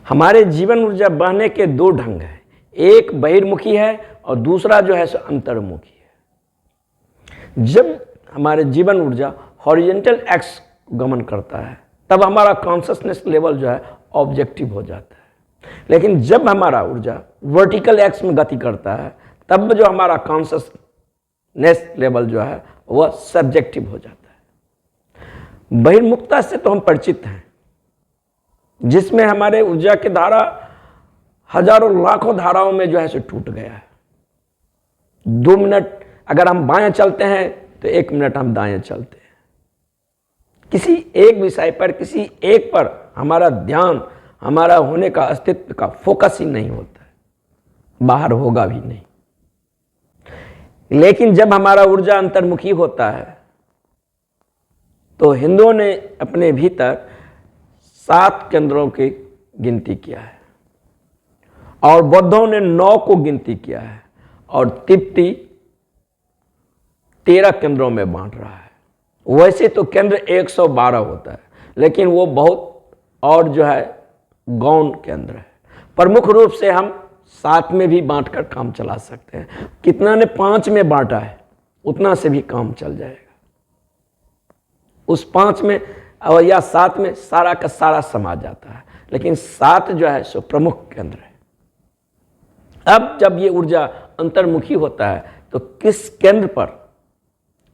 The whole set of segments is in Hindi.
हमारे जीवन ऊर्जा बहने के दो ढंग हैं, एक बहिर्मुखी है और दूसरा जो है सो अंतर्मुखी है। जब हमारे जीवन ऊर्जा हॉरिजेंटल एक्स गमन करता है तब हमारा कॉन्शसनेस लेवल जो है ऑब्जेक्टिव हो जाता है, लेकिन जब हमारा ऊर्जा वर्टिकल एक्स में गति करता है तब जो हमारा कॉन्शसनेस लेवल जो है वह सब्जेक्टिव हो जाता है। बहिर्मुखता से तो हम परिचित हैं, जिसमें हमारे ऊर्जा की धारा हजारों लाखों धाराओं में जो है सो टूट गया है। 2 मिनट अगर हम बाएं चलते हैं तो 1 मिनट हम दाएं चलते हैं। किसी एक विषय पर, किसी एक पर हमारा ध्यान, हमारा होने का अस्तित्व का फोकस ही नहीं होता है, बाहर होगा भी नहीं। लेकिन जब हमारा ऊर्जा अंतर्मुखी होता है तो हिंदुओं ने अपने भीतर 7 केंद्रों की गिनती किया है और बौद्धों ने 9 को गिनती किया है और तिब्बती 13 केंद्रों में बांट रहा है। वैसे तो केंद्र 112 होता है, लेकिन वो बहुत और जो है गौण केंद्र है। प्रमुख रूप से हम 7 में भी बांटकर काम चला सकते हैं। कितना ने 5 में बांटा है उतना से भी काम चल जाएगा। उस 5 में और या 7 में सारा का सारा समा जाता है, लेकिन 7 जो है सो प्रमुख केंद्र है। अब जब ये ऊर्जा अंतर्मुखी होता है तो किस केंद्र पर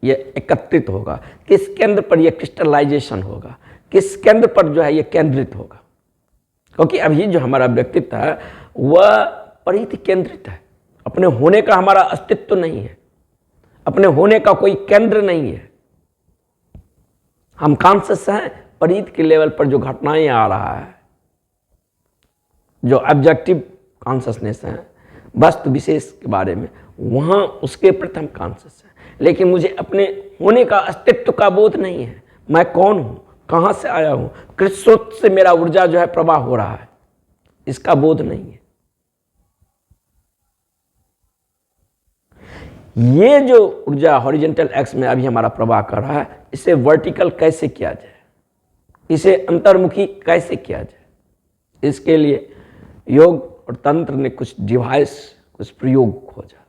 ये एकत्रित होगा, किस केंद्र पर ये क्रिस्टलाइजेशन होगा, किस केंद्र पर जो है ये केंद्रित होगा। क्योंकि अभी जो हमारा व्यक्तित्व है वह परिधि केंद्रित है, अपने होने का हमारा अस्तित्व नहीं है, अपने होने का कोई केंद्र नहीं है। हम कॉन्शियस हैं, परिधि के लेवल पर जो घटनाएं आ रहा है, जो ऑब्जेक्टिव कॉन्शियसनेस है वस्तु विशेष के बारे में, वहां उसके प्रति हम कॉन्शियस हैं। लेकिन मुझे अपने होने का अस्तित्व का बोध नहीं है। मैं कौन हूं, कहां से आया हूं, किस स्रोत से मेरा ऊर्जा जो है प्रवाह हो रहा है, इसका बोध नहीं है। ये जो ऊर्जा हॉरिजेंटल एक्स में अभी हमारा प्रवाह कर रहा है, इसे वर्टिकल कैसे किया जाए, इसे अंतर्मुखी कैसे किया जाए, इसके लिए योग और तंत्र ने कुछ डिवाइस, कुछ प्रयोग खोजा।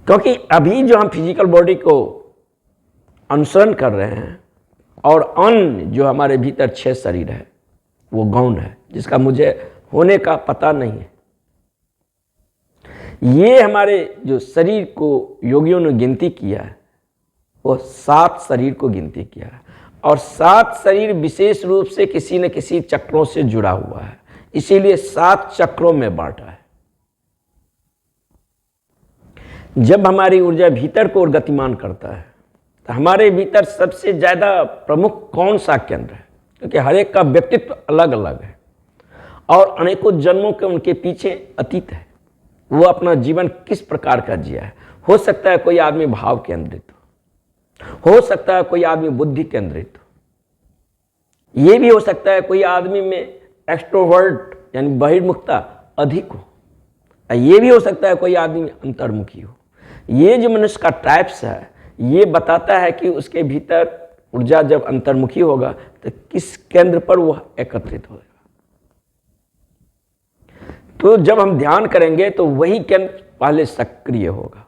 क्योंकि अभी जो हम फिजिकल बॉडी को अनुसरण कर रहे हैं और अन्य जो हमारे भीतर 6 शरीर है वो गौण है, जिसका मुझे होने का पता नहीं है। ये हमारे जो शरीर को योगियों ने गिनती किया है वो 7 शरीर को गिनती किया है और 7 शरीर विशेष रूप से किसी न किसी चक्रों से जुड़ा हुआ है, इसीलिए 7 चक्रों में बांटा है। जब हमारी ऊर्जा भीतर को और गतिमान करता है तो हमारे भीतर सबसे ज्यादा प्रमुख कौन सा केंद्र है, क्योंकि हर एक का व्यक्तित्व अलग अलग है और अनेकों जन्मों के उनके पीछे अतीत है। वो अपना जीवन किस प्रकार का जिया है। हो सकता है कोई आदमी भाव केंद्रित हो सकता है कोई आदमी बुद्धि केंद्रित हो, ये भी हो सकता है कोई आदमी में एक्सट्रोवर्ट यानी बहिर्मुखता अधिक हो, ये भी हो सकता है कोई आदमी अंतर्मुखी हो। ये जो मनुष्य का टाइप्स है ये बताता है कि उसके भीतर ऊर्जा जब अंतर्मुखी होगा तो किस केंद्र पर वह एकत्रित होगा। तो जब हम ध्यान करेंगे तो वही केंद्र पहले सक्रिय होगा।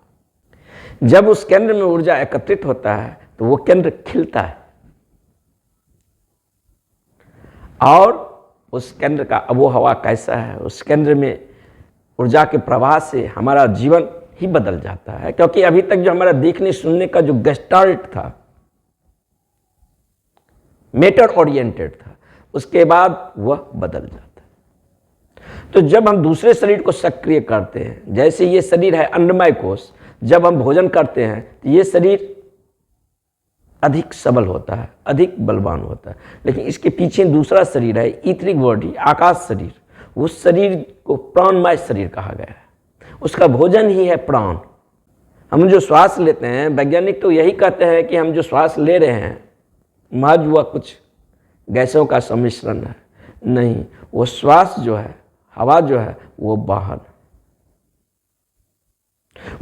जब उस केंद्र में ऊर्जा एकत्रित होता है तो वो केंद्र खिलता है और उस केंद्र का आबो हवा कैसा है, उस केंद्र में ऊर्जा के प्रवाह से हमारा जीवन ही बदल जाता है। क्योंकि अभी तक जो हमारा देखने सुनने का जो गेस्टाल्ट था, मैटर ओरिएंटेड था, उसके बाद वह बदल जाता है। तो जब हम दूसरे शरीर को सक्रिय करते हैं, जैसे ये शरीर है अन्नमय कोश, जब हम भोजन करते हैं तो ये शरीर अधिक सबल होता है, अधिक बलवान होता है। लेकिन इसके पीछे दूसरा शरीर है ईथरिक बॉडी, आकाश शरीर, उस शरीर को प्राणमय शरीर कहा गया है। उसका भोजन ही है प्राण। हम जो श्वास लेते हैं, वैज्ञानिक तो यही कहते हैं कि हम जो श्वास ले रहे हैं महज वह कुछ गैसों का सम्मिश्रण है, नहीं, वो श्वास जो है, हवा जो है वो बाहर।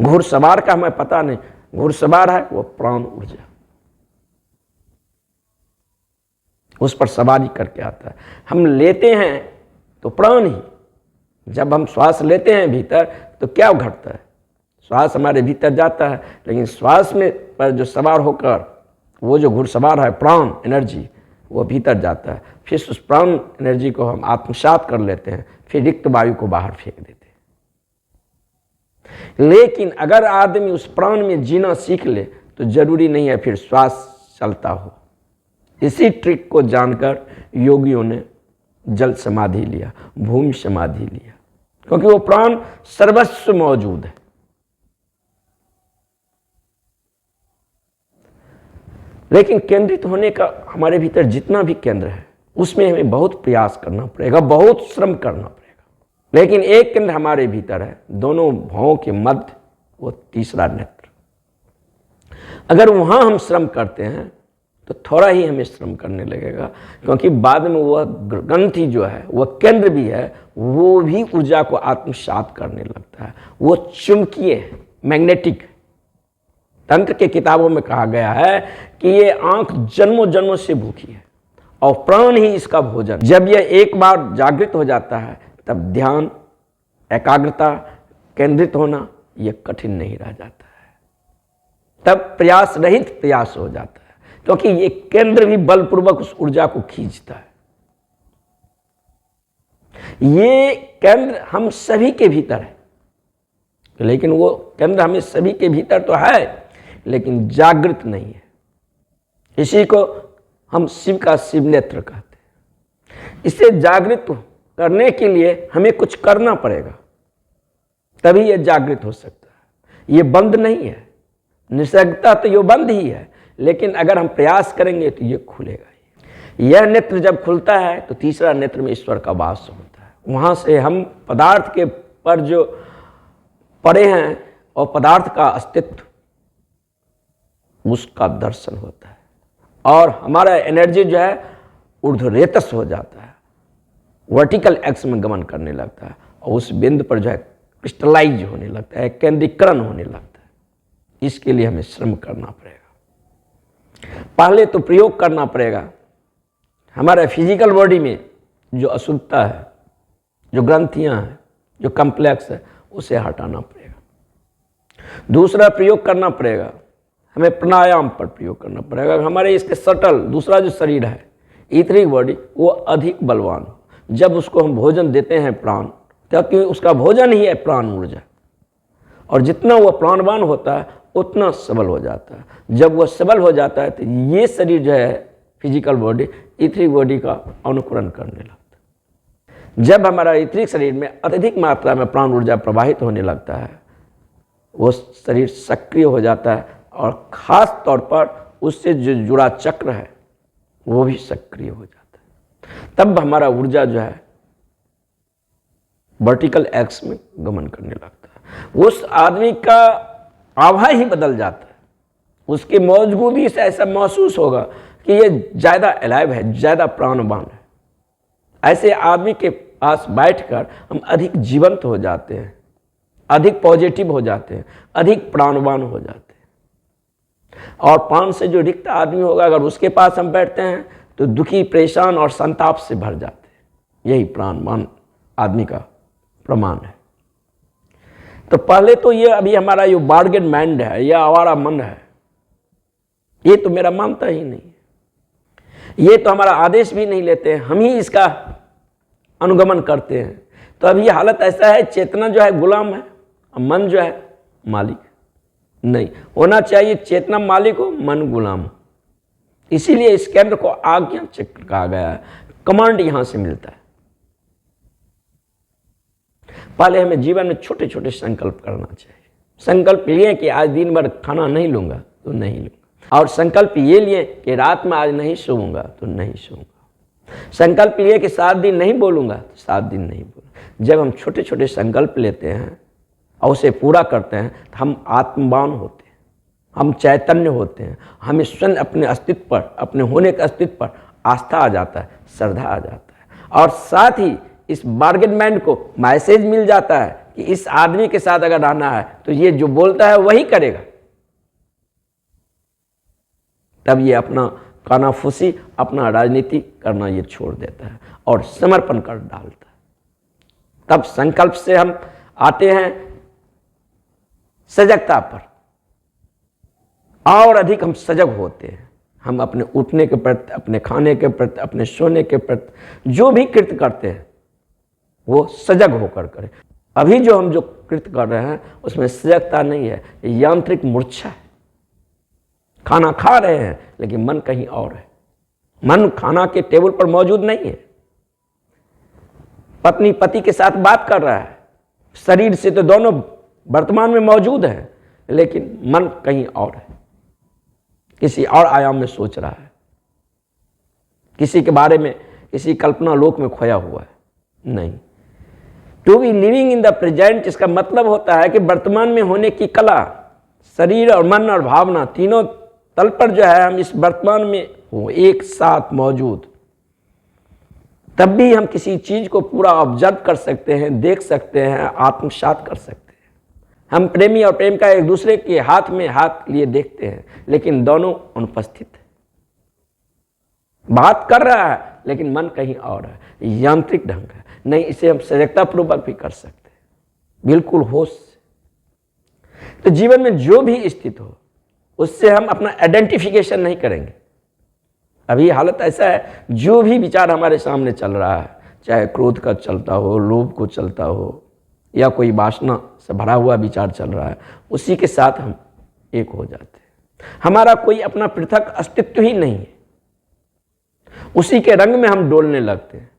घुड़सवार का हमें पता नहीं, घुड़सवार है वो प्राण ऊर्जा। उस पर सवारी करके आता है। हम लेते हैं तो प्राण ही, जब हम श्वास लेते हैं भीतर तो क्या घटता है, श्वास हमारे भीतर जाता है, लेकिन श्वास में पर जो सवार होकर वो जो घुड़सवार है प्राण एनर्जी, वो भीतर जाता है। फिर उस प्राण एनर्जी को हम आत्मसात कर लेते हैं, फिर रिक्त वायु को बाहर फेंक देते हैं। लेकिन अगर आदमी उस प्राण में जीना सीख ले तो जरूरी नहीं है फिर श्वास चलता हो। इसी ट्रिक को जानकर योगियों ने जल समाधि लिया, भूमि समाधि लिया, क्योंकि वो प्राण सर्वस्व मौजूद है। लेकिन केंद्रित होने का हमारे भीतर जितना भी केंद्र है उसमें हमें बहुत प्रयास करना पड़ेगा, बहुत श्रम करना पड़ेगा। लेकिन एक केंद्र हमारे भीतर है, दोनों भावों के मध्य, वो तीसरा नेत्र। अगर वहां हम श्रम करते हैं तो थोड़ा ही हमें श्रम करने लगेगा, क्योंकि बाद में वह ग्रंथि जो है, वह केंद्र भी है, वो भी ऊर्जा को आत्मसात करने लगता है। वो चुंबकीय है, मैग्नेटिक। तंत्र के किताबों में कहा गया है कि ये आंख जन्मों जन्मों से भूखी है और प्राण ही इसका भोजन। जब यह एक बार जागृत हो जाता है तब ध्यान, एकाग्रता, केंद्रित होना यह कठिन नहीं रह जाता है। तब प्रयास रहित प्रयास हो जाता है, क्योंकि ये केंद्र भी बलपूर्वक उस ऊर्जा को खींचता है। ये केंद्र हम सभी के भीतर है, लेकिन वो केंद्र हमें सभी के भीतर तो है, लेकिन जागृत नहीं है। इसी को हम शिव का शिव नेत्र कहते हैं। इसे जागृत करने के लिए हमें कुछ करना पड़ेगा, तभी यह जागृत हो सकता है। ये बंद नहीं है, निसर्गता तो ये बंद ही है, लेकिन अगर हम प्रयास करेंगे तो ये खुलेगा। यह नेत्र जब खुलता है तो तीसरा नेत्र में ईश्वर का वास होता है। वहाँ से हम पदार्थ के पर जो पड़े हैं और पदार्थ का अस्तित्व, उसका दर्शन होता है और हमारा एनर्जी जो है ऊर्ध्वरेतस हो जाता है, वर्टिकल एक्स में गमन करने लगता है और उस बिंदु पर जो है क्रिस्टलाइज होने लगता है, केंद्रीकरण होने लगता है। इसके लिए हमें श्रम करना पड़ेगा। पहले तो प्रयोग करना पड़ेगा। हमारे फिजिकल बॉडी में जो अशुद्धता है, जो ग्रंथियां हैं, जो कॉम्प्लेक्स है, उसे हटाना पड़ेगा। दूसरा प्रयोग करना पड़ेगा, हमें प्राणायाम पर प्रयोग करना पड़ेगा। हमारे इसके सटल दूसरा जो शरीर है, ईथरिक बॉडी, वो अधिक बलवान हो। जब उसको हम भोजन देते हैं प्राण, क्योंकि उसका भोजन ही है प्राण ऊर्जा, और जितना वह प्राणवान होता है उतना सबल हो जाता है। जब वह सबल हो जाता है तो ये शरीर जो है फिजिकल बॉडी, ईथरिक बॉडी का अनुकरण करने लगता है। जब हमारा ईथरिक शरीर में अत्यधिक मात्रा में प्राण ऊर्जा प्रवाहित होने लगता है, वो शरीर सक्रिय हो जाता है और खास तौर पर उससे जो जुड़ा चक्र है वो भी सक्रिय हो जाता है। तब हमारा ऊर्जा जो है वर्टिकल एक्स में गमन करने लगता है। उस आदमी का आभा ही बदल जाता है। उसकी मौजूदगी से ऐसा महसूस होगा कि ये ज़्यादा अलाइव है, ज़्यादा प्राणवान है। ऐसे आदमी के पास बैठकर हम अधिक जीवंत हो जाते हैं, अधिक पॉजिटिव हो जाते हैं, अधिक प्राणवान हो जाते हैं। और प्राण से जो रिक्त आदमी होगा, अगर उसके पास हम बैठते हैं तो दुखी, परेशान और संताप से भर जाते हैं। यही प्राणवान आदमी का प्रमाण है। तो पहले तो ये अभी हमारा जो बार्गेन माइंड है, यह आवारा मन है, ये तो मेरा मानता ही नहीं है। ये तो हमारा आदेश भी नहीं लेते हैं, हम ही इसका अनुगमन करते हैं। तो अभी हालत ऐसा है, चेतना जो है गुलाम है, मन जो है मालिक नहीं होना चाहिए। चेतना मालिक हो, मन गुलाम हो। इसीलिए इस केंद्र को आज्ञा चक्र कहा गया है। कमांड यहां से मिलता है। पहले हमें जीवन में छोटे छोटे संकल्प करना चाहिए। संकल्प लिए कि आज दिन भर खाना नहीं लूंगा तो नहीं लूंगा, और संकल्प ये लिए कि रात में आज नहीं सोऊंगा तो नहीं सोऊंगा। संकल्प लिए कि 7 दिन नहीं बोलूंगा तो 7 दिन नहीं बोलूंगा। जब हम छोटे छोटे संकल्प लेते हैं और उसे पूरा करते हैं तो हम आत्मवान होते हैं, हम चैतन्य होते हैं। हमें स्वयं अपने अस्तित्व पर, अपने होने के अस्तित्व पर आस्था आ जाता है, श्रद्धा आ जाता है, और साथ ही इस बार्गेन माइंड को मैसेज मिल जाता है कि इस आदमी के साथ अगर रहना है तो ये जो बोलता है वही करेगा। तब ये अपना कानाफूसी, अपना राजनीति करना ये छोड़ देता है और समर्पण कर डालता है। तब संकल्प से हम आते हैं सजगता पर, और अधिक हम सजग होते हैं। हम अपने उठने के प्रति, अपने खाने के प्रति, अपने सोने के प्रति जो भी कृत्य करते हैं वो सजग होकर करें। अभी जो कृत्य कर रहे हैं उसमें सजगता नहीं है, यांत्रिक मूर्छा है। खाना खा रहे हैं लेकिन मन कहीं और है, मन खाना के टेबल पर मौजूद नहीं है। पत्नी पति के साथ बात कर रहा है, शरीर से तो दोनों वर्तमान में मौजूद हैं, लेकिन मन कहीं और है, किसी और आयाम में सोच रहा है, किसी के बारे में, किसी कल्पना लोक में खोया हुआ है। नहीं, to be living in the present, इसका मतलब होता है कि वर्तमान में होने की कला, शरीर और मन और भावना तीनों तल पर जो है हम इस वर्तमान में हो, एक साथ मौजूद। तब भी हम किसी चीज को पूरा ऑब्जर्व कर सकते हैं, देख सकते हैं, आत्मसात कर सकते हैं। हम प्रेमी और प्रेमिका एक दूसरे के हाथ में हाथ लिए देखते हैं, लेकिन दोनों अनुपस्थित है। बात कर रहा है लेकिन मन कहीं और है, यांत्रिक ढंग है। नहीं, इसे हम सजगता पूर्वक भी कर सकते हैं, बिल्कुल होश से। तो जीवन में जो भी स्थित हो उससे हम अपना आइडेंटिफिकेशन नहीं करेंगे। अभी हालत ऐसा है, जो भी विचार हमारे सामने चल रहा है, चाहे क्रोध का चलता हो, लोभ को चलता हो, या कोई वासना से भरा हुआ विचार चल रहा है, उसी के साथ हम एक हो जाते हैं। हमारा कोई अपना पृथक अस्तित्व ही नहीं है, उसी के रंग में हम डोलने लगते हैं।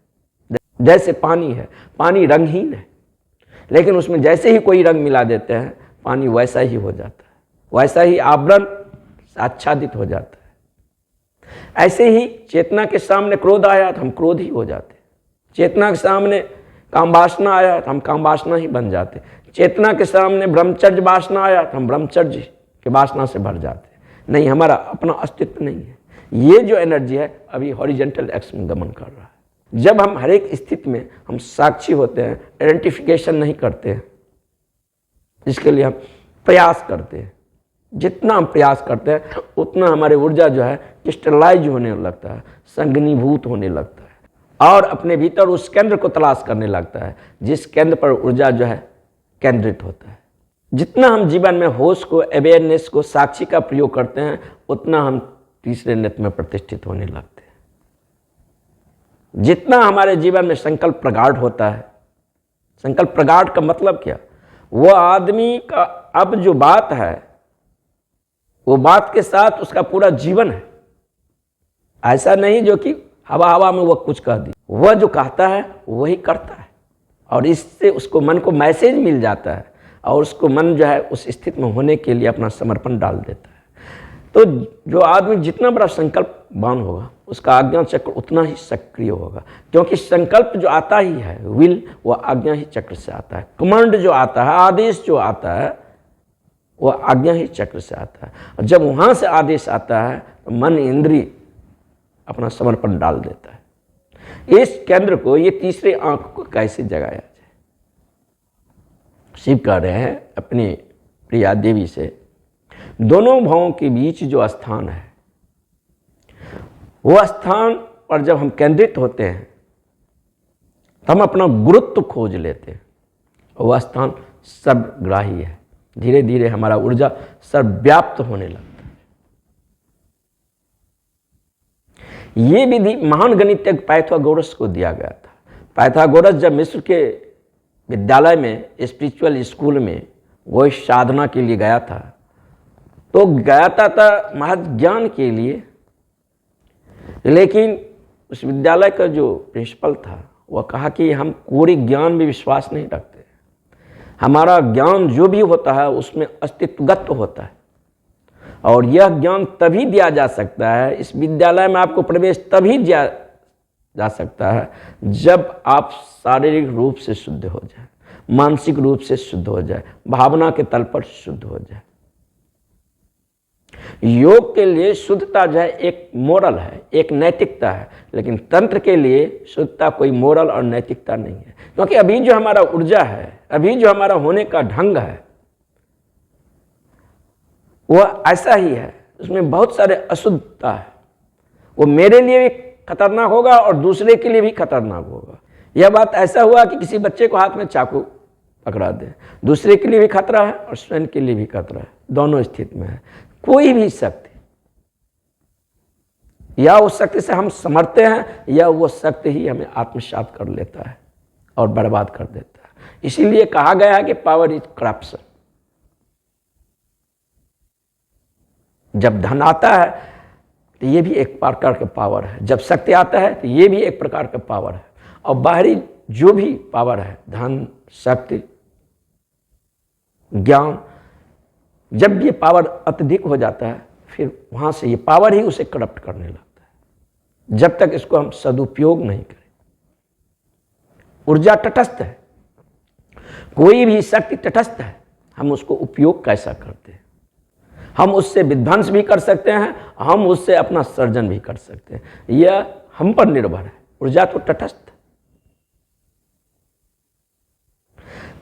जैसे पानी है, पानी रंगहीन है, लेकिन उसमें जैसे ही कोई रंग मिला देते हैं पानी वैसा ही हो जाता है, वैसा ही आवरण आच्छादित हो जाता है। ऐसे ही चेतना के सामने क्रोध आया तो हम क्रोध ही हो जाते, चेतना के सामने काम वासना आया तो हम काम वासना ही बन जाते, चेतना के सामने ब्रह्मचर्य वासना आया तो हम ब्रह्मचर्य के वासना से भर जाते। नहीं, हमारा अपना अस्तित्व नहीं है। ये जो एनर्जी है अभी हॉरिजॉन्टल एक्स में गमन कर रहा है। जब हम हर एक स्थिति में हम साक्षी होते हैं, आइडेंटिफिकेशन नहीं करते हैं, जिसके लिए हम प्रयास करते हैं। जितना हम प्रयास करते हैं उतना हमारी ऊर्जा जो है क्रिस्टलाइज होने लगता है, संघनीभूत होने लगता है, और अपने भीतर उस केंद्र को तलाश करने लगता है, जिस केंद्र पर ऊर्जा जो है केंद्रित होता है। जितना हम जीवन में होश को, अवेयरनेस को, साक्षी का प्रयोग करते हैं, उतना हम तीसरे नेत्र में प्रतिष्ठित होने लगते हैं। जितना हमारे जीवन में संकल्प प्रगाढ़ होता है, संकल्प प्रगाढ़ का मतलब क्या, वो आदमी का अब जो बात है वो बात के साथ उसका पूरा जीवन है। ऐसा नहीं जो कि हवा हवा में वो कुछ कह दी, वह जो कहता है वही करता है, और इससे उसको मन को मैसेज मिल जाता है, और उसको मन जो है उस स्थिति में होने के लिए अपना समर्पण डाल देता है। तो जो आदमी जितना बड़ा संकल्पवान होगा उसका आज्ञा चक्र उतना ही सक्रिय होगा, क्योंकि संकल्प जो आता ही है, विल, वह आज्ञा ही चक्र से आता है। कमांड जो आता है, आदेश जो आता है, वह आज्ञा ही चक्र से आता है। और जब वहाँ से आदेश आता है तो मन, इंद्रिय अपना समर्पण डाल देता है। इस केंद्र को, ये तीसरे आंख को कैसे जगाया जाए? शिव कह रहे हैं अपनी प्रिया देवी से, दोनों भावों के बीच जो स्थान है, वह स्थान पर जब हम केंद्रित होते हैं तो हम अपना गुरुत्व खोज लेते हैं। वह स्थान सर्वग्राही है। धीरे धीरे हमारा ऊर्जा सर्वव्याप्त होने लगता है। ये विधि महान गणितज्ञ पाइथागोरस को दिया गया था। पाइथागोरस जब मिस्र के विद्यालय में, स्पिरिचुअल स्कूल में, वो साधना के लिए गया था, तो गया था महज ज्ञान के लिए, लेकिन उस विद्यालय का जो प्रिंसिपल था वह कहा कि हम कोरी ज्ञान में विश्वास नहीं रखते, हमारा ज्ञान जो भी होता है उसमें अस्तित्वगत होता है, और यह ज्ञान तभी दिया जा सकता है, इस विद्यालय में आपको प्रवेश तभी दिया जा सकता है जब आप शारीरिक रूप से शुद्ध हो जाए, मानसिक रूप से शुद्ध हो जाए, भावना के तल पर शुद्ध हो जाए। योग के लिए शुद्धता जो है एक मोरल है, एक नैतिकता है, लेकिन तंत्र के लिए शुद्धता कोई मोरल और नैतिकता नहीं है। क्योंकि अभी जो हमारा ऊर्जा है, अभी जो हमारा होने का ढंग है, वह ऐसा ही है, उसमें बहुत सारे अशुद्धता है। वो मेरे लिए भी खतरनाक होगा और दूसरे के लिए भी खतरनाक होगा। यह बात ऐसा हुआ कि किसी बच्चे को हाथ में चाकू पकड़ा दे, दूसरे के लिए भी खतरा है और स्वयं के लिए भी खतरा है, दोनों स्थिति में है। कोई भी शक्ति, या उस शक्ति से हम समरते हैं या वो शक्ति ही हमें आत्मसात कर लेता है और बर्बाद कर देता है। इसीलिए कहा गया है कि पावर इज करप्शन। जब धन आता है तो ये भी एक प्रकार का पावर है, जब शक्ति आता है तो ये भी एक प्रकार का पावर है। और बाहरी जो भी पावर है, धन, शक्ति, ज्ञान, जब ये पावर अत्यधिक हो जाता है फिर वहां से ये पावर ही उसे करप्ट करने लगता है, जब तक इसको हम सदुपयोग नहीं करें। ऊर्जा तटस्थ है, कोई भी शक्ति तटस्थ है, हम उसको उपयोग कैसा करते हैं। हम उससे विध्वंस भी कर सकते हैं, हम उससे अपना सर्जन भी कर सकते हैं, यह हम पर निर्भर है। ऊर्जा तो तटस्थ।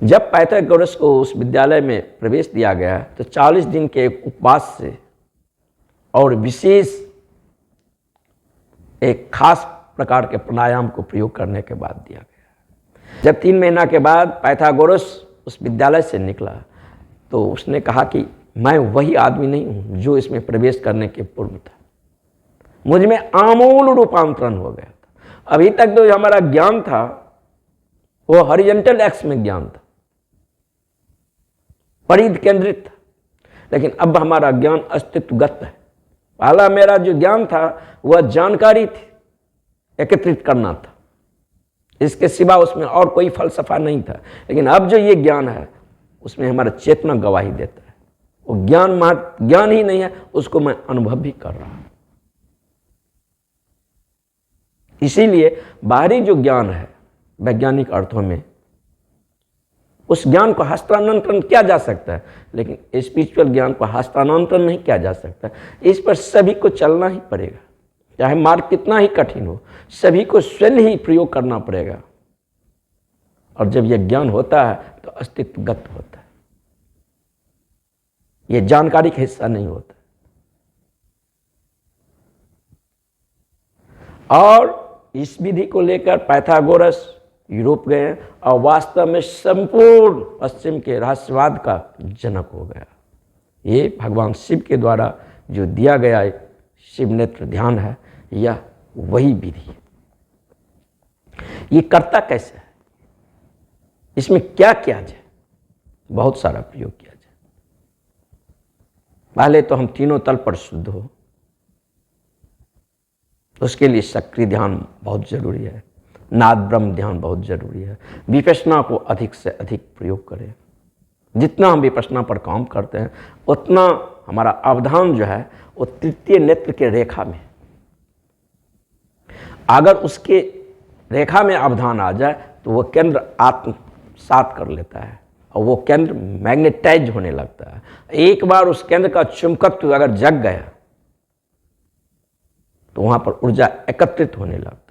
जब पाइथागोरस को उस विद्यालय में प्रवेश दिया गया तो 40 दिन के एक उपवास से और विशेष एक खास प्रकार के प्राणायाम को प्रयोग करने के बाद दिया गया। जब 3 महीना के बाद पाइथागोरस उस विद्यालय से निकला तो उसने कहा कि मैं वही आदमी नहीं हूं जो इसमें प्रवेश करने के पूर्व था, मुझ में आमूल रूपांतरण हो गया था। अभी तक जो हमारा ज्ञान था वो हॉरिजॉन्टल एक्स में ज्ञान था, परिध केंद्रित था, लेकिन अब हमारा ज्ञान अस्तित्वगत है। पहला मेरा जो ज्ञान था वह जानकारी थी, एकत्रित करना था, इसके सिवा उसमें और कोई फलसफा नहीं था। लेकिन अब जो ये ज्ञान है उसमें हमारा चेतना गवाही देता है। वो ज्ञान ही नहीं है, उसको मैं अनुभव भी कर रहा हूं। इसीलिए बाहरी जो ज्ञान है वैज्ञानिक अर्थों में, उस ज्ञान को हस्तांतरण किया जा सकता है, लेकिन स्पिरिचुअल ज्ञान को हस्तांतरण नहीं किया जा सकता। इस पर सभी को चलना ही पड़ेगा, चाहे मार्ग कितना ही कठिन हो, सभी को स्वयं ही प्रयोग करना पड़ेगा। और जब यह ज्ञान होता है तो अस्तित्वगत होता है, यह जानकारी का हिस्सा नहीं होता। और इस विधि को लेकर पाइथागोरस यूरोप गए और वास्तव में संपूर्ण पश्चिम के रहस्यवाद का जनक हो गया। ये भगवान शिव के द्वारा जो दिया गया एक शिव नेत्र ध्यान है, यह वही विधि है। ये करता कैसे है, इसमें क्या किया जाए? बहुत सारा प्रयोग किया जाए। पहले तो हम तीनों तल पर शुद्ध हो, उसके लिए सक्रिय ध्यान बहुत जरूरी है, नाद ब्रह्म ध्यान बहुत जरूरी है। विपश्यना को अधिक से अधिक प्रयोग करें। जितना हम विपश्यना पर काम करते हैं उतना हमारा अवधान जो है वो तृतीय नेत्र के रेखा में, अगर उसके रेखा में अवधान आ जाए तो वो केंद्र आत्मसात कर लेता है और वो केंद्र मैग्नेटाइज होने लगता है। एक बार उस केंद्र का चुंबकत्व अगर जग गया तो वहां पर ऊर्जा एकत्रित होने लगता है।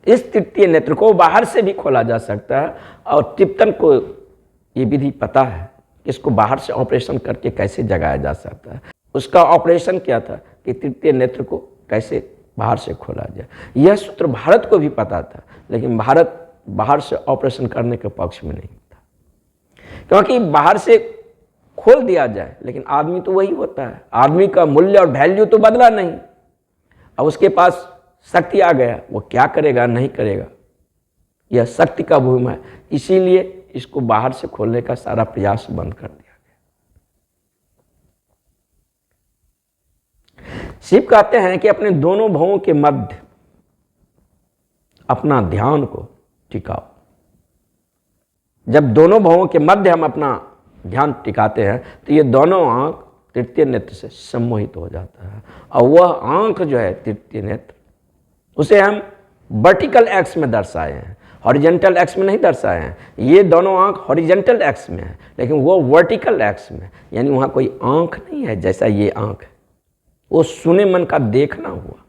इस तृतीय नेत्र को बाहर से भी खोला जा सकता है और तिब्बतन को ये विधि पता है इसको बाहर से ऑपरेशन करके कैसे जगाया जा सकता है। उसका ऑपरेशन क्या था कि तृतीय नेत्र को कैसे बाहर से खोला जाए। यह सूत्र भारत को भी पता था, लेकिन भारत बाहर से ऑपरेशन करने के पक्ष में नहीं था, क्योंकि बाहर से खोल दिया जाए लेकिन आदमी तो वही होता है, आदमी का मूल्य और वैल्यू तो बदला नहीं। अब उसके पास शक्ति आ गया, वो क्या करेगा नहीं करेगा, यह शक्ति का भूमि है। इसीलिए इसको बाहर से खोलने का सारा प्रयास बंद कर दिया गया। शिव कहते हैं कि अपने दोनों भवों के मध्य अपना ध्यान को टिकाओ। जब दोनों भवों के मध्य हम अपना ध्यान टिकाते हैं तो ये दोनों आंख तृतीय नेत्र से सम्मोहित हो जाता है, और वह आंख जो है तृतीय नेत्र, उसे हम वर्टिकल एक्स में दर्शाए हैं, हॉरिजॉन्टल एक्स में नहीं दर्शाए हैं। ये दोनों आंख हॉरिजॉन्टल एक्स में है, लेकिन वो वर्टिकल एक्स में, यानी वहाँ कोई आंख नहीं है जैसा ये आंख है। वो सुने मन का देखना हुआ,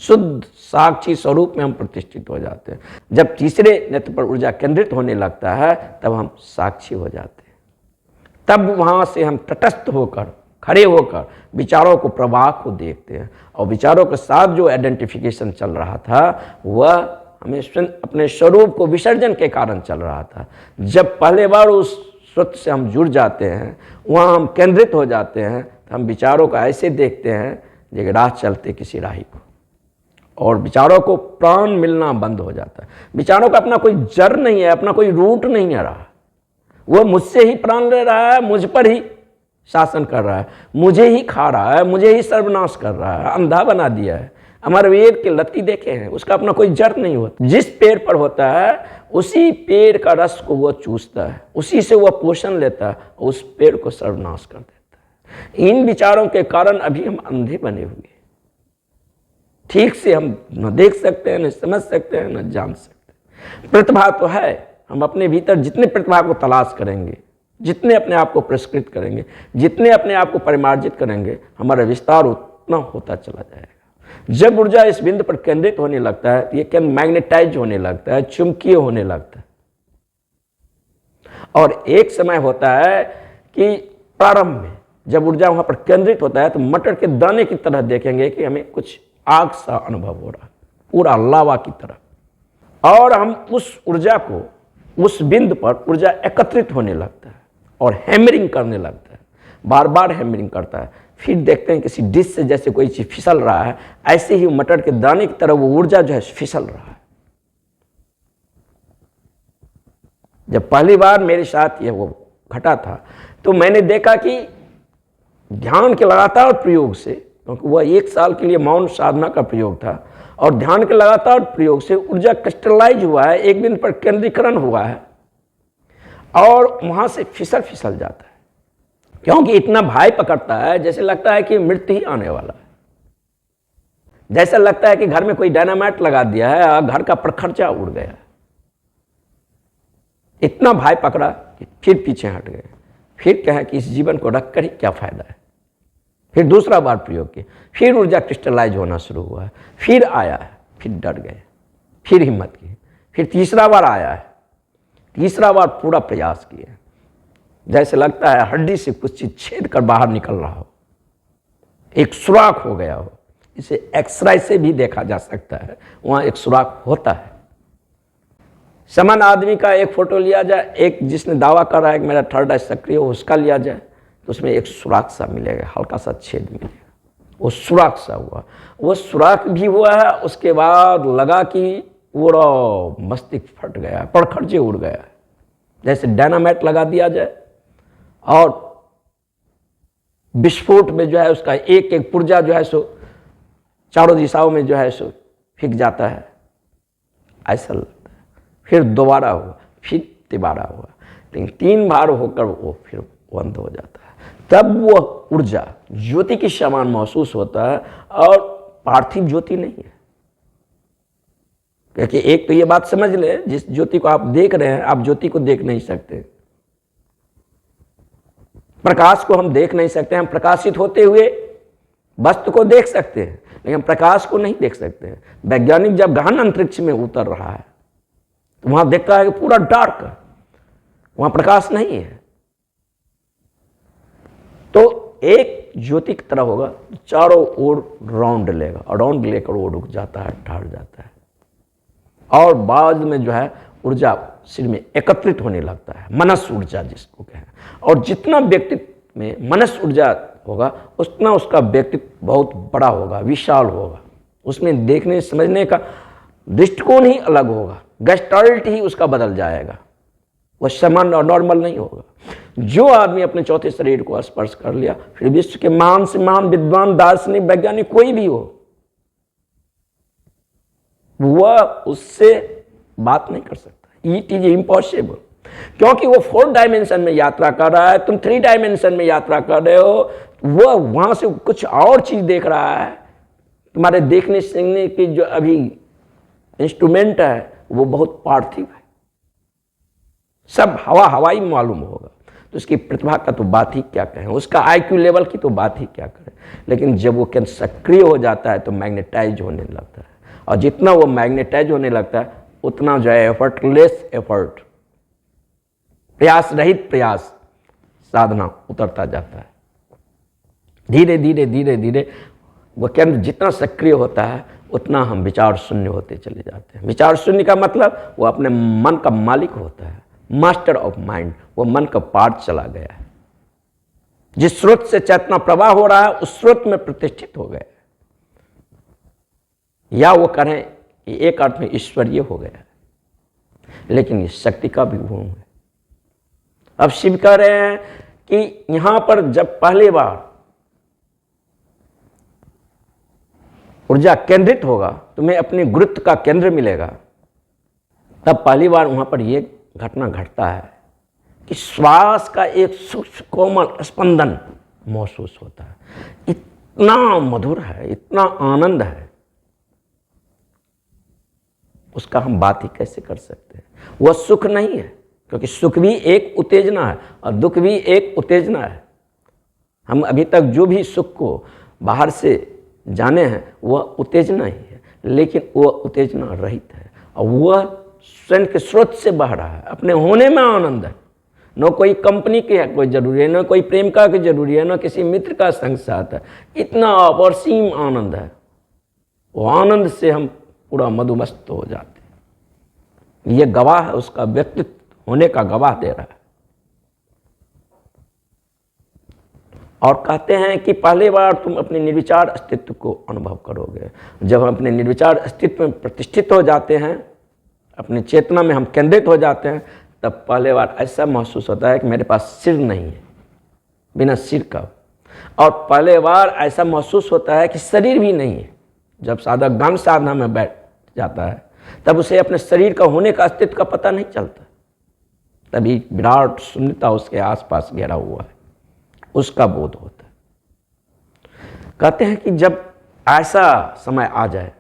शुद्ध साक्षी स्वरूप में हम प्रतिष्ठित हो जाते हैं। जब तीसरे नेत्र पर ऊर्जा केंद्रित होने लगता है तब हम साक्षी हो जाते हैं। तब वहाँ से हम तटस्थ होकर खड़े होकर विचारों को, प्रवाह को देखते हैं। और विचारों के साथ जो आइडेंटिफिकेशन चल रहा था वह हमें अपने स्वरूप को विसर्जन के कारण चल रहा था। जब पहले बार उस स्वरूप से हम जुड़ जाते हैं, वहाँ हम केंद्रित हो जाते हैं, तो हम विचारों को ऐसे देखते हैं जैसे राह चलते किसी राही को, और विचारों को प्राण मिलना बंद हो जाता है। विचारों का अपना कोई जड़ नहीं है, अपना कोई रूट नहीं है रहा। वह मुझसे ही प्राण ले रहा है, मुझ पर ही शासन कर रहा है, मुझे ही खा रहा है, मुझे ही सर्वनाश कर रहा है, अंधा बना दिया है। हमारे वेद के लत्ती देखे हैं, उसका अपना कोई जड़ नहीं होता। जिस पेड़ पर होता है उसी पेड़ का रस को वह चूसता है, उसी से वह पोषण लेता है, उस पेड़ को सर्वनाश कर देता है। इन विचारों के कारण अभी हम अंधे बने हुए, ठीक से हम न देख सकते हैं, न समझ सकते हैं, न जान सकते। प्रतिभा तो है, हम अपने भीतर जितने प्रतिभा को तलाश करेंगे, जितने अपने आप को पुरस्कृत करेंगे, जितने अपने आप को परिमार्जित करेंगे, हमारा विस्तार उतना होता चला जाएगा। जब ऊर्जा इस बिंदु पर केंद्रित होने लगता है, ये क्या मैग्नेटाइज होने लगता है, चुंबकीय होने लगता है। और एक समय होता है कि प्रारंभ में जब ऊर्जा वहां पर केंद्रित होता है तो मटर के दाने की तरह देखेंगे कि हमें कुछ आग सा अनुभव हो रहा है, पूरा लावा की तरह। और हम उस ऊर्जा को, उस बिंदु पर ऊर्जा एकत्रित होने लगता है और हैमरिंग करने लगता है, बार बार हैमरिंग करता है। फिर देखते हैं किसी डिश से जैसे कोई चीज फिसल रहा है, ऐसे ही मटर के दाने की तरह वो ऊर्जा जो है फिसल रहा है। जब पहली बार मेरे साथ ये वो घटा था तो मैंने देखा कि ध्यान के लगातार प्रयोग से, क्योंकि वह 1 साल के लिए मौन साधना का प्रयोग था, और ध्यान के लगातार प्रयोग से ऊर्जा क्रिस्टलाइज हुआ है, एक बिंदु पर केंद्रीकरण हुआ है और वहां से फिसल जाता है। क्योंकि इतना भाई पकड़ता है जैसे लगता है कि मृत्यु ही आने वाला है, जैसा लगता है कि घर में कोई डायनामाइट लगा दिया है और घर का प्रखर्चा उड़ गया। इतना भाई पकड़ा कि फिर पीछे हट गए। फिर कहा कि इस जीवन को रखकर ही क्या फायदा है। फिर दूसरा बार प्रयोग किया, फिर ऊर्जा क्रिस्टलाइज होना शुरू हुआ है, फिर आया है, फिर डर गए, फिर हिम्मत की, फिर तीसरा बार आया है, तीसरा बार पूरा प्रयास किया, जैसे लगता है हड्डी से कुछ चीज छेद कर बाहर निकल रहा हो, एक सुराख हो गया हो। इसे एक्सरे से भी देखा जा सकता है, वहां एक सुराख होता है। समान आदमी का एक फोटो लिया जाए, एक जिसने दावा कर रहा है कि मेरा थर्ड आई सक्रिय हो, उसका लिया जाए तो उसमें एक सुराख सा मिलेगा, हल्का सा छेद मिलेगा, वो सुराख सा हुआ। वो सुराख भी हुआ है, उसके बाद लगा कि पूरा मस्तिष्क फट गया, पड़खर्चे उड़ गया, जैसे डायनामाइट लगा दिया जाए और विस्फोट में जो है उसका एक एक पुर्जा जो है सो चारों दिशाओं में जो है सो फेंक जाता है, ऐसा लगता है। फिर दोबारा हुआ, फिर तिबारा हुआ, लेकिन 3 बार होकर वो फिर बंद हो जाता है। तब वह ऊर्जा ज्योति की समान महसूस होता है और पार्थिव ज्योति नहीं है। क्योंकि एक तो ये बात समझ ले, जिस ज्योति को आप देख रहे हैं आप ज्योति को देख नहीं सकते, प्रकाश को हम देख नहीं सकते। हम प्रकाशित होते हुए वस्तु को देख सकते हैं लेकिन प्रकाश को नहीं देख सकते हैं। वैज्ञानिक जब गहन अंतरिक्ष में उतर रहा है तो वहां देखता है कि पूरा डार्क है, वहां प्रकाश नहीं है। तो एक ज्योति की तरह होगा, चारों ओर राउंड लेगा और राउंड लेकर वो रुक जाता है, ठहर जाता है और बाद में जो है ऊर्जा सिर में एकत्रित होने लगता है, मनस ऊर्जा जिसको कहें। और जितना व्यक्तित्व में मनस ऊर्जा होगा उतना उसका व्यक्तित्व बहुत बड़ा होगा, विशाल होगा, उसमें देखने समझने का दृष्टिकोण ही अलग होगा, गेस्टाल्ट ही उसका बदल जाएगा, वह समान और नॉर्मल नहीं होगा। जो आदमी अपने चौथे शरीर को स्पर्श कर लिया, फिर विश्व के महान से महान विद्वान, दार्शनिक, वैज्ञानिक कोई भी हो, वह उससे बात नहीं कर सकता। इट इज इम्पॉसिबल, क्योंकि वो 4 डायमेंशन में यात्रा कर रहा है, तुम 3 डायमेंशन में यात्रा कर रहे हो। वह वहां से कुछ और चीज देख रहा है। तुम्हारे देखने सुनने की जो अभी इंस्ट्रूमेंट है वो बहुत पार्थिव है, सब हवाई मालूम होगा। तो उसकी प्रतिभा का तो बात ही क्या कहें, उसका IQ लेवल की तो बात ही क्या करें। लेकिन जब वो केंद्र सक्रिय हो जाता है तो मैग्नेटाइज होने लगता है, और जितना वो मैग्नेटाइज होने लगता है उतना जो है एफर्टलेस एफर्ट, प्रयास रहित प्रयास, साधना उतरता जाता है। धीरे धीरे धीरे धीरे वह केंद्र जितना सक्रिय होता है उतना हम विचार शून्य होते चले जाते हैं। विचार शून्य का मतलब वो अपने मन का मालिक होता है, मास्टर ऑफ माइंड। वो मन का पार्ट चला गया है। जिस स्रोत से चेतना प्रवाह हो रहा है उस स्रोत में प्रतिष्ठित हो गया, या वो कहें कि एक अर्थ में ईश्वरीय हो गया। लेकिन ये शक्ति का भी भूम है। अब शिव कह रहे हैं कि यहां पर जब पहली बार ऊर्जा केंद्रित होगा, तुम्हें अपने गुरुत्व का केंद्र मिलेगा, तब पहली बार वहां पर यह घटना घटता है कि श्वास का एक सूक्ष्म कोमल स्पंदन महसूस होता है। इतना मधुर है, इतना आनंद है, उसका हम बात ही कैसे कर सकते हैं। वह सुख नहीं है, क्योंकि सुख भी एक उत्तेजना है और दुख भी एक उत्तेजना है। हम अभी तक जो भी सुख को बाहर से जाने हैं वह उत्तेजना ही है, लेकिन वह उत्तेजना रहित है और वह स्वयं के स्रोत से बह रहा है। अपने होने में आनंद है। न कोई कंपनी की है कोई जरूरी है, न कोई प्रेमिका की जरूरी है, न किसी मित्र का संग साथ है। इतना असीम आनंद है, वो आनंद से हम पूरा मधुमस्त हो जाते हैं। ये गवाह है, उसका व्यक्तित्व होने का गवाह दे रहा है। और कहते हैं कि पहली बार तुम अपने निर्विचार अस्तित्व को अनुभव करोगे। जब हम अपने निर्विचार अस्तित्व में प्रतिष्ठित हो जाते हैं, अपनी चेतना में हम केंद्रित हो जाते हैं, तब पहले बार ऐसा महसूस होता है कि मेरे पास सिर नहीं है, बिना सिर का। और पहले बार ऐसा महसूस होता है कि शरीर भी नहीं है। जब साधक गहन साधना में बैठ जाता है तब उसे अपने शरीर का होने का अस्तित्व का पता नहीं चलता। तभी विराट शून्यता उसके आसपास घेरा हुआ है, उसका बोध होता है। कहते हैं कि जब ऐसा समय आ जाए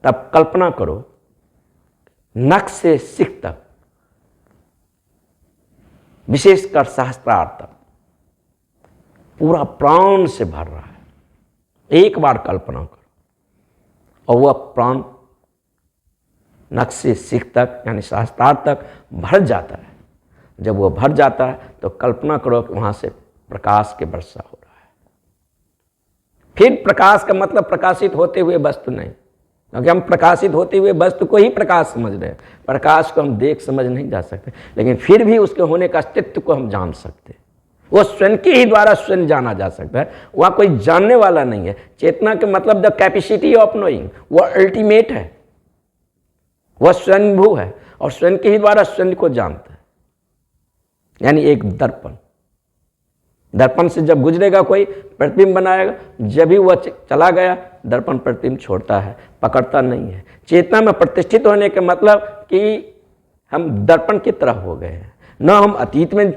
तब कल्पना करो, नख से सिख तक, विशेषकर सहस्त्रार तक पूरा प्राण से भर रहा है। एक बार कल्पना करो, और वह प्राण नख से सिख तक यानी सहस्त्रार तक भर जाता है। जब वह भर जाता है तो कल्पना करो कि वहां से प्रकाश के वर्षा हो रहा है। फिर प्रकाश का मतलब प्रकाशित होते हुए वस्तु नहीं, क्योंकि हम प्रकाशित होते हुए वस्तु को ही प्रकाश समझ रहे हैं। प्रकाश को हम देख समझ नहीं जा सकते, लेकिन फिर भी उसके होने का अस्तित्व को हम जान सकते हैं। वो स्वयं के ही द्वारा स्वयं जाना जा सकता है। वहाँ कोई जानने वाला नहीं है। चेतना के मतलब द कैपेसिटी ऑफ नोइंग, वह अल्टीमेट है, वह स्वयंभू है और स्वयं के ही द्वारा स्वयं को जानता है। यानी एक दर्पण, दर्पण से जब गुजरेगा कोई प्रतिबिंब बनाएगा, जब भी वह चला गया दर्पण प्रतिबिंब छोड़ता है, पकड़ता नहीं है। चेतना में प्रतिष्ठित होने के मतलब कि हम दर्पण की तरह हो गए हैं। न हम अतीत में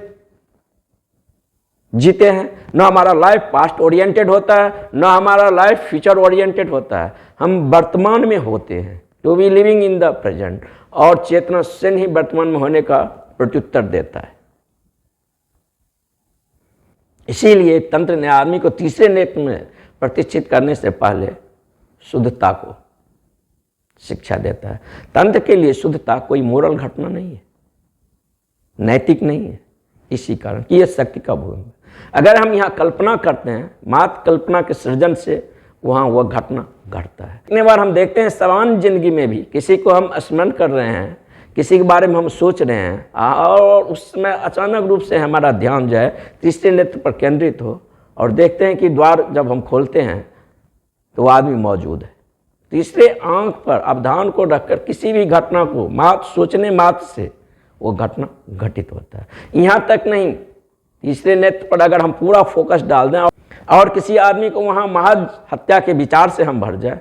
जीते हैं, न हमारा लाइफ पास्ट ओरिएंटेड होता है, न हमारा लाइफ फ्यूचर ओरिएंटेड होता है। हम वर्तमान में होते हैं, to be living in the present. और चेतना स्वयं ही वर्तमान में होने का प्रत्युत्तर देता है। इसीलिए तंत्र ने आदमी को तीसरे नेत्र में प्रतिष्ठित करने से पहले शुद्धता को शिक्षा देता है। तंत्र के लिए शुद्धता कोई मोरल घटना नहीं है, नैतिक नहीं है। इसी कारण कि यह शक्ति का भूमि है। अगर हम यहाँ कल्पना करते हैं, मात्र कल्पना के सृजन से वहाँ वह घटना घटता है। इतने बार हम देखते हैं सामान्य जिंदगी में भी किसी को हम स्मरण कर रहे हैं, किसी के बारे में हम सोच रहे हैं और उस समय अचानक रूप से हमारा ध्यान जो है तीसरे नेत्र पर केंद्रित हो और देखते हैं कि द्वार जब हम खोलते हैं तो वो आदमी मौजूद है। तीसरे आंख पर अवधान को रखकर किसी भी घटना को मात्र सोचने मात्र से वो घटना घटित होता है। यहाँ तक नहीं, तीसरे नेत्र पर अगर हम पूरा फोकस डाल दें और किसी आदमी को वहाँ महज हत्या के विचार से हम भर जाए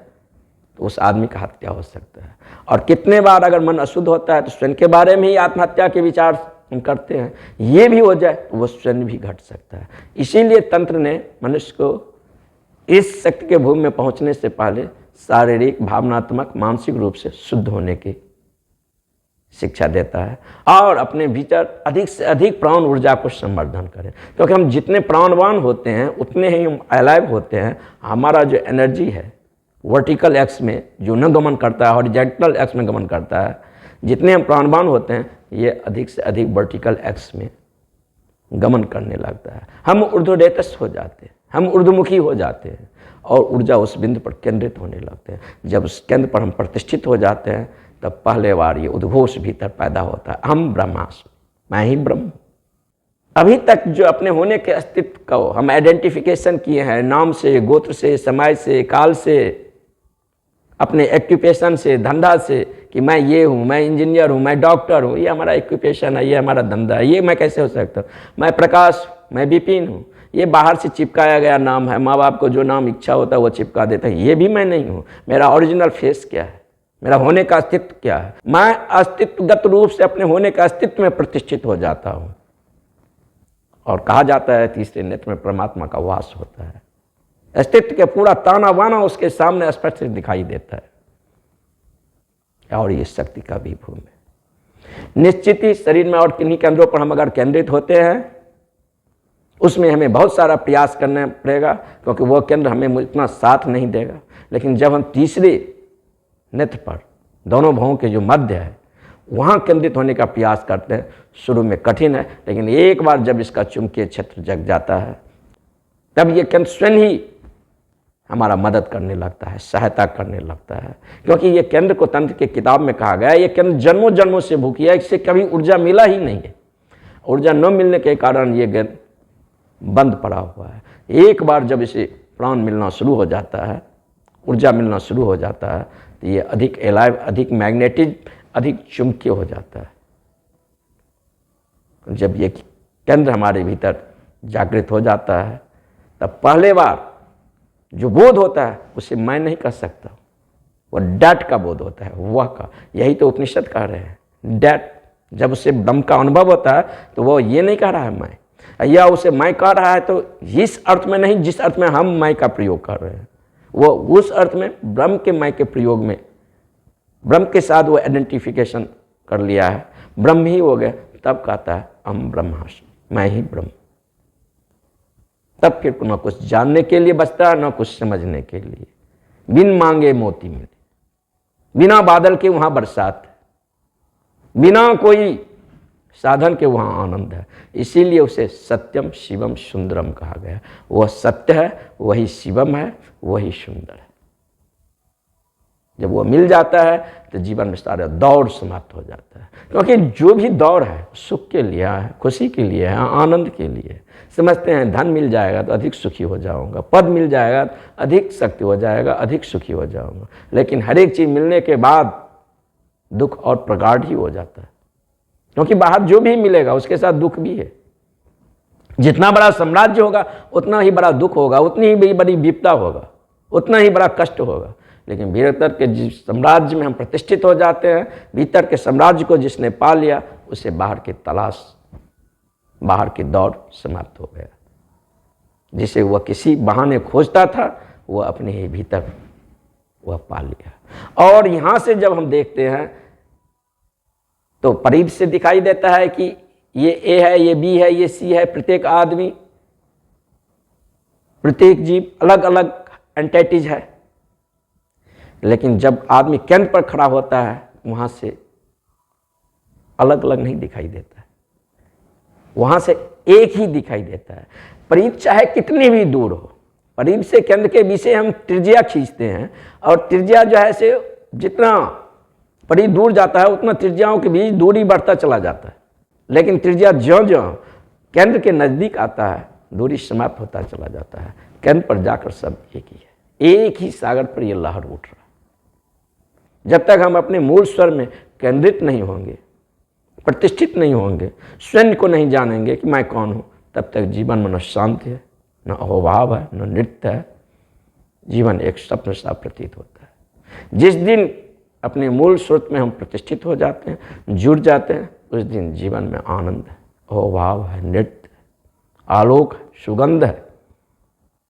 तो उस आदमी का हत्या हो सकता है। और कितने बार अगर मन अशुद्ध होता है तो स्वयं के बारे में ही आत्महत्या के विचार हम करते हैं, ये भी हो जाए तो वह स्वयं भी घट सकता है। इसीलिए तंत्र ने मनुष्य को इस शक्ति के भूमि में पहुंचने से पहले शारीरिक, भावनात्मक, मानसिक रूप से शुद्ध होने की शिक्षा देता है और अपने भीतर अधिक से अधिक प्राण ऊर्जा को संवर्धन करें। क्योंकि हम जितने प्राणवान होते हैं उतने ही हम अलाइव होते हैं। हमारा जो एनर्जी है वर्टिकल एक्स में जो न गमन करता है, हॉरिजॉन्टल एक्स में गमन करता है, जितने हम प्राणवान होते हैं ये अधिक से अधिक वर्टिकल एक्स में गमन करने लगता है। हम ऊर्ध्वरेतस हो जाते हैं। हम ऊर्ध्वमुखी हो जाते हैं और ऊर्जा उस बिंदु पर केंद्रित होने लगते हैं। जब उस केंद्र पर हम प्रतिष्ठित हो जाते हैं तब पहले बार ये उद्घोष भीतर पैदा होता है, अहम ब्रह्मास्मि, मैं ही ब्रह्म। अभी तक जो अपने होने के अस्तित्व का हम आइडेंटिफिकेशन किए हैं नाम से, गोत्र से, समय से, काल से, अपने एक्यूपेशन से, धंधा से, कि मैं ये हूँ, मैं इंजीनियर हूँ, मैं डॉक्टर हूँ, ये हमारा एक्यूपेशन है, ये हमारा धंधा है, ये मैं कैसे हो सकता हूँ, मैं प्रकाश, मैं विपिन हूँ, ये बाहर से चिपकाया गया नाम है, माँ बाप को जो नाम इच्छा होता है वो चिपका देता है, ये भी मैं नहीं हूँ। मेरा ओरिजिनल फेस क्या है, मेरा होने का अस्तित्व क्या है। मैं अस्तित्वगत रूप से अपने होने का अस्तित्व में प्रतिष्ठित हो जाता हूँ और कहा जाता है तीसरे नेत्र में परमात्मा का वास होता है। अस्तित्व के पूरा ताना बाना उसके सामने स्पष्ट दिखाई देता है और ये शक्ति का विभव है। निश्चित ही शरीर में और किन्हीं केंद्रों पर हम अगर केंद्रित होते हैं उसमें हमें बहुत सारा प्रयास करना पड़ेगा, क्योंकि वह केंद्र हमें इतना साथ नहीं देगा। लेकिन जब हम तीसरे नेत्र पर दोनों भावों के जो मध्य है वहाँ केंद्रित होने का प्रयास करते हैं, शुरू में कठिन है, लेकिन एक बार जब इसका चुंबकीय क्षेत्र जग जाता है तब ये केंद्र स्वयं ही हमारा मदद करने लगता है, सहायता करने लगता है। क्योंकि ये केंद्र को तंत्र के किताब में कहा गया है, ये केंद्र जन्मों जन्मों से भूखी है, इससे कभी ऊर्जा मिला ही नहीं है। ऊर्जा न मिलने के कारण ये केंद्र बंद पड़ा हुआ है। एक बार जब इसे प्राण मिलना शुरू हो जाता है, ऊर्जा मिलना शुरू हो जाता है, तो ये अधिक एलाइव, अधिक मैग्नेटिक, अधिक चुंबकीय हो जाता है। जब ये केंद्र हमारे भीतर जागृत हो जाता है तब पहले बार जो बोध होता है उसे मैं नहीं कर सकता, वह डैट का बोध होता है, वह का। यही तो उपनिषद कह रहे हैं, डैट। जब उसे ब्रह्म का अनुभव होता है तो वह ये नहीं कह रहा है मैं, या उसे मैं कह रहा है तो इस अर्थ में नहीं जिस अर्थ में हम मैं का प्रयोग कर रहे हैं, वो उस अर्थ में ब्रह्म के मैं के प्रयोग में ब्रह्म के साथ वो आइडेंटिफिकेशन कर लिया है, ब्रह्म ही हो गया। तब कहता है अहम ब्रह्मास्मि, मैं ही ब्रह्म। तब फिर न कुछ जानने के लिए बचता है न कुछ समझने के लिए। बिन मांगे मोती मिले, बिना बादल के वहां बरसात है, बिना कोई साधन के वहाँ आनंद है। इसीलिए उसे सत्यम शिवम सुंदरम कहा गया। वह सत्य है, वही शिवम है, वही सुंदर है। जब वह मिल जाता है तो जीवन में सारा दौड़ समाप्त हो जाता है। क्योंकि जो भी दौड़ है सुख के लिए है, खुशी के लिए है, आनंद के लिए। समझते हैं धन मिल जाएगा तो अधिक सुखी हो जाऊंगा, पद मिल जाएगा तो अधिक शक्ति हो जाएगा, अधिक सुखी हो जाऊंगा। लेकिन हर एक चीज़ मिलने के बाद दुख और प्रगाढ़ ही हो जाता है, क्योंकि बाहर जो भी मिलेगा उसके साथ दुख भी है। जितना बड़ा साम्राज्य होगा उतना ही बड़ा दुख होगा, उतनी ही बड़ी विपदा होगा, उतना ही बड़ा कष्ट होगा। लेकिन भीतर के जिस साम्राज्य में हम प्रतिष्ठित हो जाते हैं, भीतर के साम्राज्य को जिसने पा लिया उसे बाहर की तलाश, बाहर की दौड़ समाप्त हो गया। जिसे वह किसी बहाने खोजता था वह अपने ही भीतर वह पा लिया। और यहाँ से जब हम देखते हैं तो परिध से दिखाई देता है कि ये ए है, ये बी है, ये सी है। प्रत्येक आदमी, प्रत्येक जीव अलग अलग एंटिटीज है। लेकिन जब आदमी केंद्र पर खड़ा होता है वहां से अलग अलग नहीं दिखाई देता है, वहां से एक ही दिखाई देता है। परिध चाहे कितनी भी दूर हो, परिध से केंद्र के बीच से हम त्रिज्या खींचते हैं और त्रिज्या जो है से जितना परिध दूर जाता है उतना त्रिज्याओं के बीच दूरी बढ़ता चला जाता है। लेकिन त्रिज्या ज्यों ज्यों केंद्र के नजदीक आता है दूरी समाप्त होता चला जाता है। केंद्र पर जाकर सब एक ही है, एक ही सागर पर यह लहर उठ रहा है। जब तक हम अपने मूल स्वर में केंद्रित नहीं होंगे, प्रतिष्ठित नहीं होंगे, स्वयं को नहीं जानेंगे कि मैं कौन हूं, तब तक जीवन में न शांति है, न अहोभाव है, न नृत्य है। जीवन एक स्वप्न सा प्रतीत होता है। जिस दिन अपने मूल स्रोत में हम प्रतिष्ठित हो जाते हैं, जुड़ जाते हैं, उस दिन जीवन में आनंद है, अहोभाव है, नृत्य, आलोक है, सुगंध है।